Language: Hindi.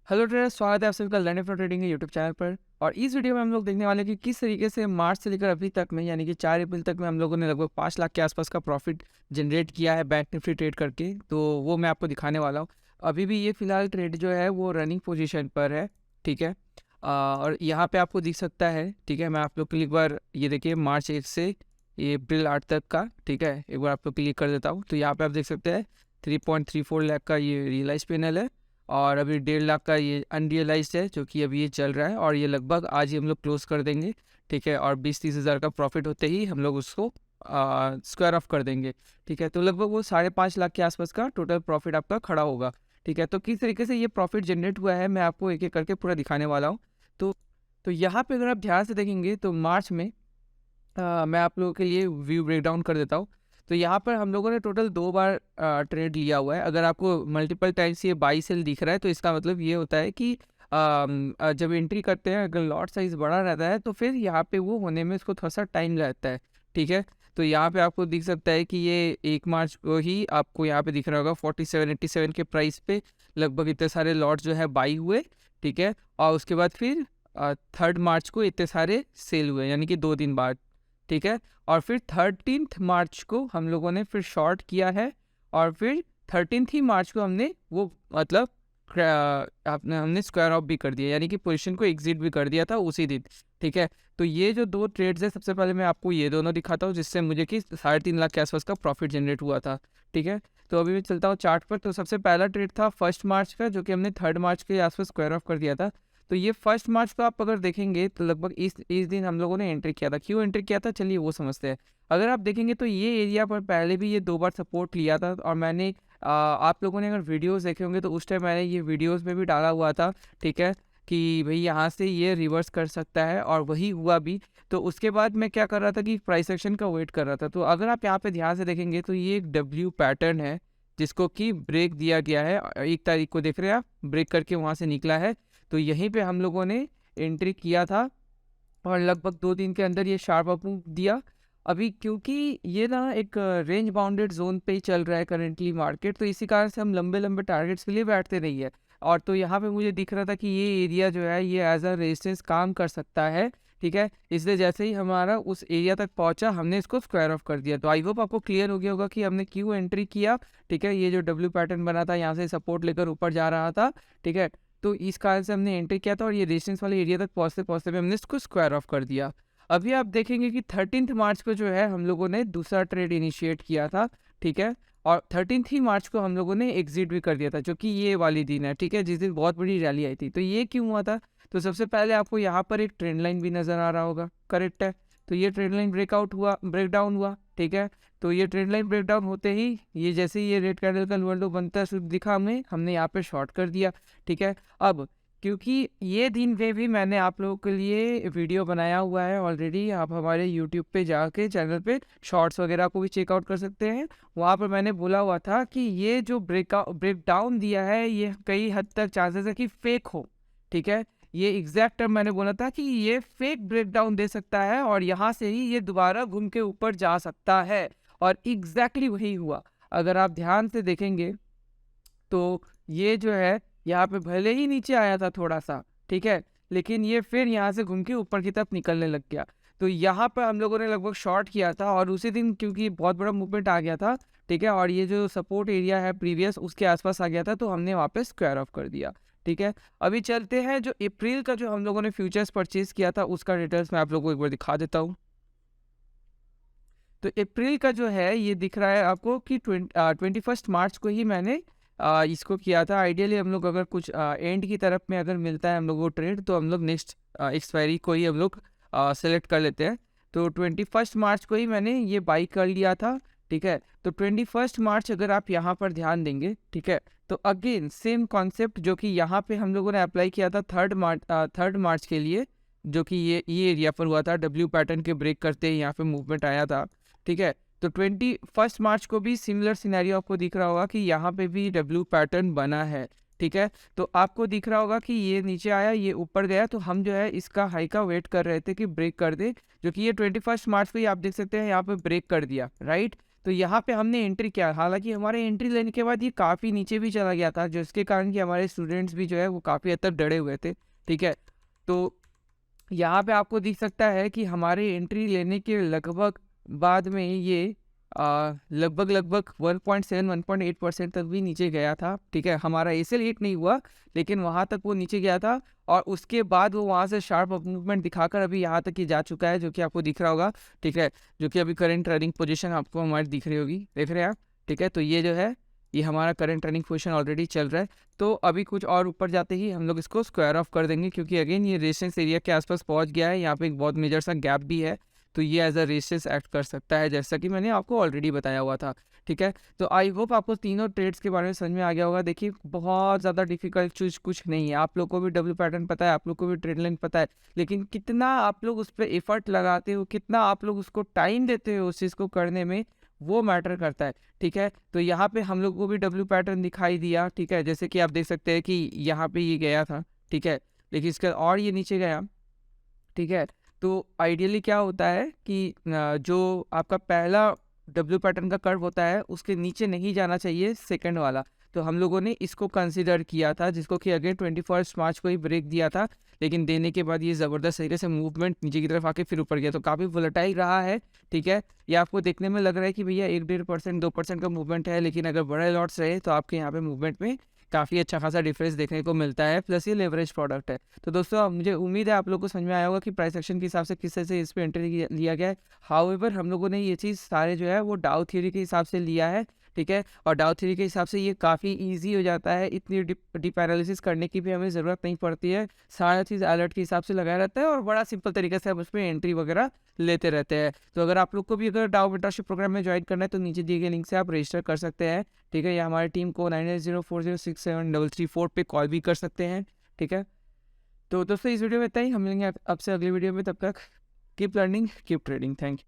हेलो ट्रेडर्स, स्वागत है आप सभी का लर्निंग फॉर ट्रेडिंग के यूट्यूब चैनल पर। और इस वीडियो में हम लोग देखने वाले हैं कि किस तरीके से मार्च से लेकर अभी तक में यानी कि 4 अप्रैल तक में हम लोगों ने लगभग 5 लाख के आसपास का प्रॉफिट जनरेट किया है बैंक निफ्टी ट्रेड करके। तो वो मैं आपको दिखाने वाला हूँ। अभी भी ये फिलहाल ट्रेड जो है वो रनिंग पोजीशन पर है, ठीक है। और यहाँ पे आपको दिख सकता है, ठीक है। मैं आप लोग के लिए एक बार ये देखिए मार्च 1 से ये अप्रैल 8 तक का, ठीक है, एक बार आप लोग क्लिक कर देता हूँ। तो यहाँ पे आप देख सकते हैं 3.34 लाख का ये रियलाइज पैनल है और अभी 1.5 लाख का ये अनरियलाइज्ड है जो कि अभी ये चल रहा है और ये लगभग आज ही हम लोग क्लोज कर देंगे, ठीक है। और 20-30 हज़ार का प्रॉफिट होते ही हम लोग उसको स्क्वायर ऑफ कर देंगे, ठीक है। तो लगभग वो 5.5 लाख के आसपास का टोटल प्रॉफिट आपका खड़ा होगा, ठीक है। तो किस तरीके से ये प्रॉफिट जनरेट हुआ है मैं आपको एक एक करके पूरा दिखाने वाला हूँ। तो यहाँ पे अगर आप ध्यान से देखेंगे तो मार्च में मैं आप लोगों के लिए व्यू ब्रेकडाउन कर देता हूँ। तो यहाँ पर हम लोगों ने टोटल 2 बार ट्रेड लिया हुआ है। अगर आपको मल्टीपल टाइम्स ये बाई सेल दिख रहा है तो इसका मतलब ये होता है कि जब एंट्री करते हैं अगर लॉट साइज़ बड़ा रहता है तो फिर यहाँ पे वो होने में इसको थोड़ा-सा टाइम लगता है, ठीक है। तो यहाँ पे आपको दिख सकता है कि ये 1 मार्च को ही आपको यहाँ पे दिख रहा होगा 4787 के प्राइस पे लगभग इतने सारे लॉट्स जो है बाई हुए, ठीक है। और उसके बाद फिर 3 मार्च को इतने सारे सेल हुए यानी कि 2 दिन बाद, ठीक है। और फिर 13 मार्च को हम लोगों ने फिर शॉर्ट किया है और फिर 13 ही मार्च को हमने वो मतलब हमने स्क्वायर ऑफ भी कर दिया यानी कि पोजीशन को एग्जिट भी कर दिया था उसी दिन, ठीक है। तो ये जो 2 ट्रेड्स है सबसे पहले मैं आपको ये दोनों दिखाता हूँ जिससे मुझे कि 3.5 लाख के आसपास का प्रॉफिट जनरेट हुआ था, ठीक है। तो अभी मैं चलता हूँ चार्ट पर। तो सबसे पहला ट्रेड था 1 मार्च का जो कि हमने 3 मार्च के आसपास स्क्वायर ऑफ कर दिया था। तो ये 1 मार्च को आप अगर देखेंगे तो लगभग इस दिन हम लोगों ने एंट्री किया था। क्यों एंट्री किया था चलिए वो समझते हैं। अगर आप देखेंगे तो ये एरिया पर पहले भी ये 2 बार सपोर्ट लिया था और मैंने आप लोगों ने अगर वीडियोस देखे होंगे तो उस टाइम मैंने ये वीडियोस में भी डाला हुआ था, ठीक है, कि भाई यहाँ से ये रिवर्स कर सकता है और वही हुआ भी। तो उसके बाद मैं क्या कर रहा था कि प्राइस एक्शन का वेट कर रहा था। तो अगर आप यहाँ पे ध्यान से देखेंगे तो ये एक डब्ल्यू पैटर्न है जिसको कि ब्रेक दिया गया है। 1 तारीख को देख रहे हैं आप, ब्रेक करके वहाँ से निकला है। तो यहीं पे हम लोगों ने एंट्री किया था और लगभग 2 दिन के अंदर ये शार्प अप मूव दिया। अभी क्योंकि ये ना एक रेंज बाउंडेड ज़ोन पे ही चल रहा है करंटली मार्केट, तो इसी कारण से हम लंबे-लंबे टारगेट्स के लिए बैठते नहीं है। और तो यहाँ पे मुझे दिख रहा था कि ये एरिया जो है ये एज़ अ रेजिस्टेंस काम कर सकता है, ठीक है। इसलिए जैसे ही हमारा उस एरिया तक पहुँचा हमने इसको स्क्वायर ऑफ कर दिया। तो आई होप आपको क्लियर हो गया होगा कि हमने क्यों एंट्री किया, ठीक है। ये जो डब्ल्यू पैटर्न बना था यहाँ से सपोर्ट लेकर ऊपर जा रहा था, ठीक है। तो इस कारण से हमने एंट्री किया था और ये रेजिस्टेंस वाले एरिया तक पहुँचते-पहुँचते में हमने इसको स्क्वायर ऑफ कर दिया। अभी आप देखेंगे कि 13 मार्च को जो है हम लोगों ने दूसरा ट्रेड इनिशिएट किया था, ठीक है। और 13 ही मार्च को हम लोगों ने एग्जिट भी कर दिया था जो कि ये वाली दिन है, ठीक है, जिस दिन बहुत बड़ी रैली आई थी। तो ये क्यों हुआ था? तो सबसे पहले आपको यहाँ पर एक ट्रेंड लाइन भी नज़र आ रहा होगा, करेक्ट है। तो ये ट्रेंड लाइन ब्रेकडाउन हुआ, ठीक है। तो ये ट्रेंड लाइन ब्रेकडाउन होते ही ये जैसे ही ये रेड कैंडल का लोअर लो बनता है दिखा हमें, हमने यहाँ पे शॉर्ट कर दिया, ठीक है। अब क्योंकि ये दिन पे भी मैंने आप लोगों के लिए वीडियो बनाया हुआ है ऑलरेडी, आप हमारे यूट्यूब पे जाके चैनल पे शॉर्ट्स वगैरह को भी चेकआउट कर सकते हैं। वहाँ पर मैंने बोला हुआ था कि ये जो ब्रेकडाउन दिया है ये कई हद तक चांसेस है कि फेक हो, ठीक है। ये एग्जैक्ट टर्म मैंने बोला था कि ये फेक ब्रेकडाउन दे सकता है और यहाँ से ही ये दोबारा घूम के ऊपर जा सकता है और एग्जैक्टली वही हुआ। अगर आप ध्यान से देखेंगे तो ये जो है यहाँ पे भले ही नीचे आया था थोड़ा-सा, ठीक है? लेकिन ये फिर यहाँ से घूम के ऊपर की तरफ निकलने लग गया। तो यहाँ पर हम लोगों ने लगभग शॉर्ट किया था और उसी दिन क्योंकि बहुत बड़ा मूवमेंट आ गया था, ठीक है? और ये जो सपोर्ट एरिया है प्रीवियस उसके आस-पास आ गया था तो हमने वहाँ पे स्क्वायर ऑफ कर दिया, ठीक है? अभी चलते हैं जो अप्रैल का जो हम लोगों ने फ्यूचर्स परचेज़ किया था उसका डिटेल्स मैं आप लोगों को एक बार दिखा देता हूँ। तो अप्रैल का जो है ये दिख रहा है आपको कि 21st मार्च को ही मैंने इसको किया था। आइडियली हम लोग अगर कुछ एंड की तरफ में अगर मिलता है हम लोग को ट्रेड तो हम लोग नेक्स्ट एक्सपायरी को ही हम लोग सेलेक्ट कर लेते हैं। तो 21st मार्च को ही मैंने ये बाई कर लिया था, ठीक है। तो 21st मार्च अगर आप यहाँ पर ध्यान देंगे, ठीक है, तो अगेन सेम कॉन्सेप्ट जो कि यहाँ पे हम लोगों ने अप्लाई किया था 3 मार्च के लिए, जो कि ये एरिया पर हुआ था। डब्ल्यू पैटर्न के ब्रेक करते ही यहाँ पे मूवमेंट आया था, ठीक है। तो 21 मार्च को भी सिमिलर सिनेरियो आपको दिख रहा होगा कि यहाँ पे भी डब्ल्यू पैटर्न बना है, ठीक है। तो आपको दिख रहा होगा कि ये नीचे आया, ये ऊपर गया, तो हम जो है इसका हाई का वेट कर रहे थे कि ब्रेक कर दे, जो कि ये 21 मार्च को ही आप देख सकते हैं यहाँ पे ब्रेक कर दिया, राइट। तो यहाँ पे हमने एंट्री किया, हालाँकि हमारे एंट्री लेने के बाद ये काफ़ी नीचे भी चला गया था, जिसके कारण कि हमारे स्टूडेंट्स भी जो है वो काफ़ी हद तक डरे हुए थे, ठीक है। तो यहाँ पे आपको दिख सकता है कि हमारे एंट्री लेने के लगभग बाद में ये लगभग 1.7 1.8% तक भी नीचे गया था, ठीक है। हमारा एसएल हिट नहीं हुआ, लेकिन वहाँ तक वो नीचे गया था और उसके बाद वो वहाँ से शार्प मूवमेंट दिखाकर अभी यहाँ तक ही जा चुका है, जो कि आपको दिख रहा होगा, ठीक है। जो कि अभी करंट ट्रेडिंग पोजीशन आपको हमारी दिख रही होगी, देख रहे हैं आप, ठीक है। तो ये जो है, ये हमारा करंट ट्रेडिंग पोजीशन ऑलरेडी चल रहा है। तो अभी कुछ और ऊपर जाते ही हम लोग इसको स्क्वायर ऑफ कर देंगे, क्योंकि अगेन ये रेजिस्टेंस एरिया के आसपास पहुंच गया है। यहाँ पे एक बहुत मेजर सा गैप भी है, तो ये एज अ रेजिस्टेंस एक्ट कर सकता है, जैसा कि मैंने आपको ऑलरेडी बताया हुआ था, ठीक है। तो आई होप आपको तीनों ट्रेड्स के बारे में समझ में आ गया होगा। देखिए, बहुत ज़्यादा डिफिकल्ट चीज़ कुछ नहीं है, आप लोग को भी डब्ल्यू पैटर्न पता है, आप लोग को भी ट्रेड लाइन पता है, लेकिन कितना आप लोग उस पर एफर्ट लगाते हो, कितना आप लोग उसको टाइम देते हो उस चीज़ को करने में, वो मैटर करता है, ठीक है। तो यहाँ पे हम लोग को भी डब्ल्यू पैटर्न दिखाई दिया, ठीक है। जैसे कि आप देख सकते हैं कि यहाँ पे ये गया था, ठीक है, लेकिन इसका और ये नीचे गया, ठीक है। तो आइडियली क्या होता है कि जो आपका पहला डब्ल्यू पैटर्न का कर्व होता है, उसके नीचे नहीं जाना चाहिए सेकंड वाला। तो हम लोगों ने इसको कंसीडर किया था, जिसको कि अगेन 21 मार्च को ही ब्रेक दिया था, लेकिन देने के बाद ये ज़बरदस्त तरीके से मूवमेंट नीचे की तरफ आके फिर ऊपर गया, तो काफ़ी वोलेटाइल रहा है, ठीक है। ये आपको देखने में लग रहा है कि भैया 1-1.5% 2% का मूवमेंट है, लेकिन अगर बड़े लॉट्स रहे तो आपके यहाँ पे मूवमेंट में काफ़ी अच्छा खासा डिफरेंस देखने को मिलता है, प्लस ये लेवरेज प्रोडक्ट है। तो दोस्तों, अब मुझे उम्मीद है आप लोगों को समझ में आया होगा कि प्राइस एक्शन के हिसाब से किस तरह से इस पे एंट्री लिया गया है। हाउएवर हम लोगों ने ये चीज़ सारे जो है वो डाउ थ्योरी के हिसाब से लिया है, ठीक है। और डाउ थ्योरी के हिसाब से ये काफ़ी ईजी हो जाता है, इतनी डीप एनालिसिस करने की भी हमें ज़रूरत नहीं पड़ती है, सारा चीज़ अलर्ट के हिसाब से लगाया रहता है और बड़ा सिंपल तरीके से हम उसमें एंट्री वगैरह लेते रहते हैं। तो अगर आप लोग को भी अगर डाउ मेंटरशिप प्रोग्राम में ज्वाइन करना है, तो नीचे दिए गए लिंक से आप रजिस्टर कर सकते हैं, ठीक है। या हमारी टीम को 9804067334 पे कॉल भी कर सकते हैं, ठीक है। तो दोस्तों, इस वीडियो में इतना ही, हम मिलेंगे आपसे अगली वीडियो में, तब तक keep learning keep trading, thank you.